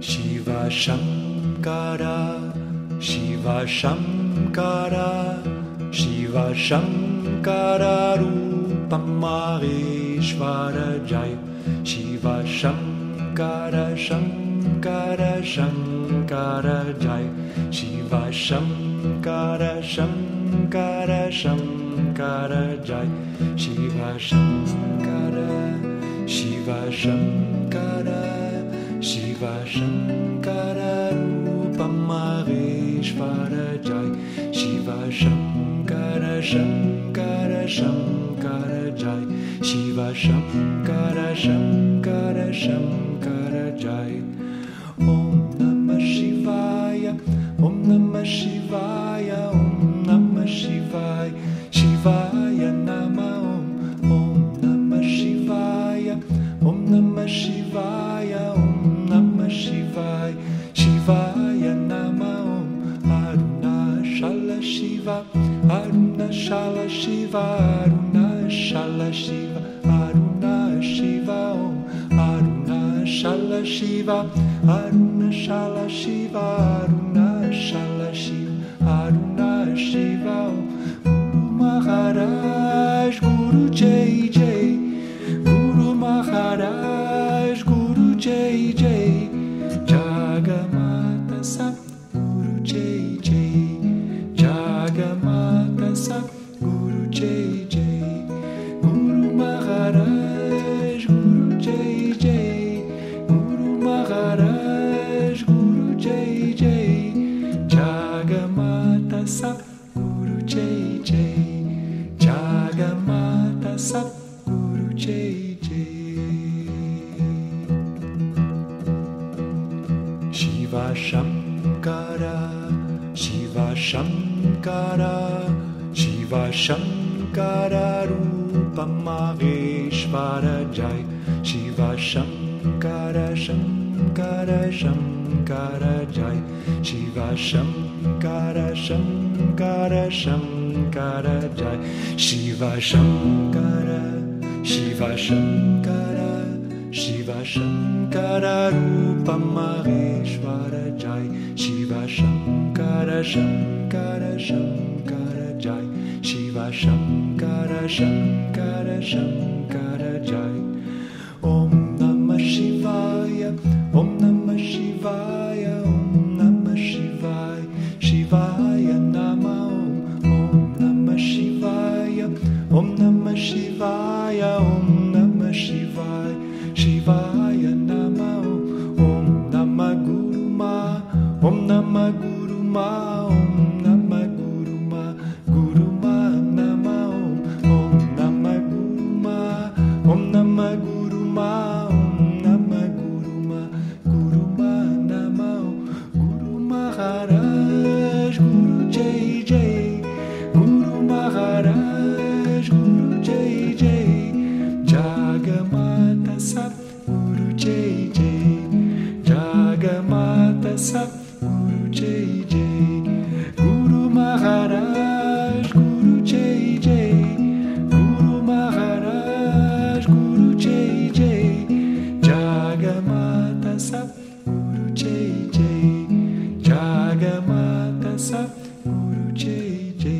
Shiva Shankara, Shiva Shankara, Shiva Shankara Rupam Maheshwara Jai. Shiva Shankara, Shankara, Shankara Jai. Shiva Shankara, Shankara, Shankara Jai. Shiva Shankara, Shiva Shankara, Shiva Shankara Rupam Maheshwara Jai. Shiva Shankara, Shankara, Shankara Jai. Shiva Shankara, Shankara, Shankara Jai. Om Namah Shivaya, Om Namah Shivaya, Om Namah Shivaya, Shivaya Namah Om, Om Namah Shivaya, Om Namah Shivaya, Om Namah Shivaya, Shivaya Namah Om. Arunachala Shiva, Arunachala Shiva, Arunachala Shiva, Aruna Shiva Om, Arunachala Shiva, Arunachala Shiva, Arunachala Shiva, Aruna Shiva Om. Guru Maharaj, Guru Jai Jai, Guru Maharaj, Guru Jai Jai, Jagamata Sat Guru Jai Jai, Jagamata Sat Guru Jai Jai, Guru Maharaj, Guru Jai Jai, Guru Maharaj, Guru Jai Jai, Jagamata Sat Guru Jai Jai, Jagamata Sat Guru Jai Jai. Shiva Shankara, Shiva Shankara, Shiva Shankara Rupam Maheshwara Jai. Shiva Shankara, Shankara, Shankara Jai. Shiva Shankara, Shankara, Shankara Jai. Shiva Shankara, Shiva Shankara, Shiva Shankara Rupam Maheshwara Jai. Shiva Shankara, Shankara, Shankara Jai. Shiva Shankara, Shankara, Shankara Jai. Om Namah Shivaya, Om Namah Shivaya, Om Namah Shivaya, Shivaya Namah Om, Om Namah Shivaya, Om Namah Shivaya, Om Namah Shivaya, Shivaya Namah Om, Om Namah Guru Ma, Om Namah Guru Ma, Om Namah Guru Ma, Guru Ma Namah Om, Om Namah Guru Ma, Om Namah Guru Ma, Om Namah Guru Ma, Guru Ma Namah Om. Guru Maharaj, Guru Jai Jai, Guru Maharaj, Guru Jai Jai, Jagamata Sat Guru Jai Jai, Jagamata Sat Guru Jai Jai. Guru Maharaj, Guru Jai Jai, Guru Maharaj, Guru Jai Jai, Jagamata Sat Guru Jai Jai, Jagamata Sat Guru Jai Jai.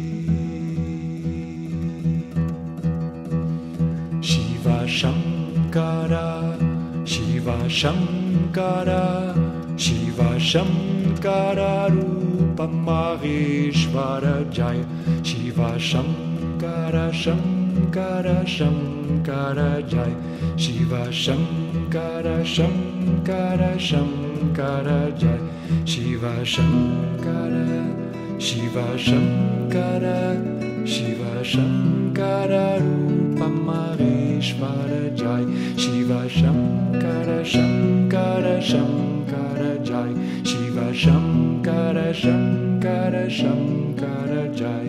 Shiva Shankara, Shiva Shankara, Shiva Shankara Rupam Maheshwara Jai. Shiva Shankara, Shankara, Shankara Jai. Shiva Shankara, Shankara, Shankara Jai. Shiva Shankara, Shiva Shankara, Shiva Shankara Rupam Maheshwara Jai. Shiva Shankara, Shankara, Shankara Jai. Shiva Shankara, Shankara, Shankara Jai.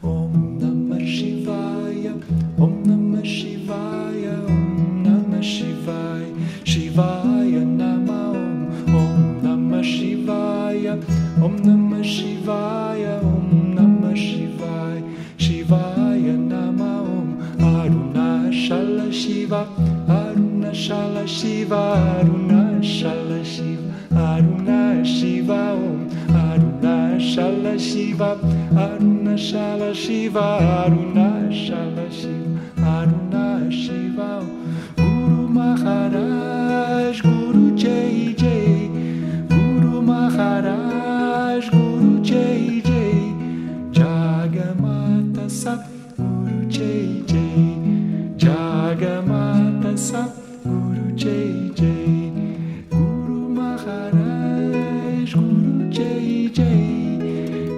Om Namah Shivaya, Om Namah Shivaya, Om Namah Shivaya, Shivaya Namah Om, Om Namah Shivaya, Om Namah Shivaya. Shiva Aruna Shala Shiva Aruna Shiva Guru Maharaj Guru Jai Jai Guru Maharaj Guru Jai Jai Jagamata Sat Guru Jai Jai Jagamata Sat Guru Jai Jai Guru Maharaj Guru Jai Jai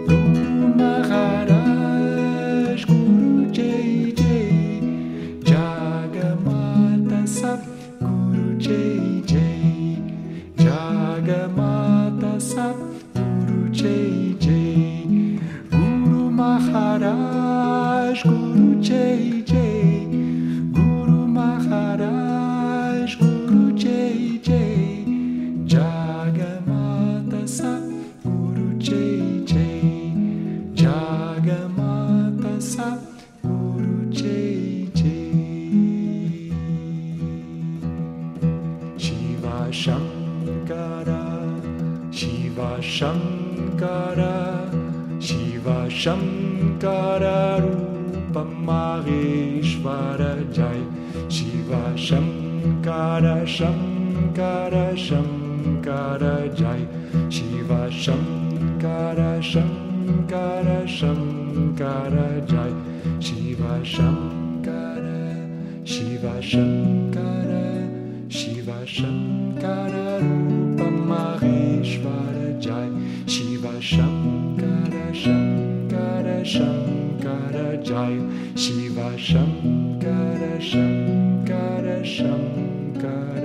Guru Maharaj Guru Jai Jai Jagamata Sat Guru Jai Jai Jagamata Sat Guru Jai Jai Guru Maharaj Guru Jai Jai Guru Maharaj Guru Jai Jai Jagamata Sat Guru Jai Jai Jagamata Sat Guru Jai Jai Shiva Shankara Shiva Shankara Shiva Shankara Rupa Maheshwara Jai Shiva Shankara Shankara Shankara Jai Shiva Shankara Shankara Shankara Jai Shiva Shankara Shiva Shankara Shiva Shankara Rupa Maheshwara Jai Shiva Shankara Shankara Shankara Jai Shiva Shankara Shankara Shankara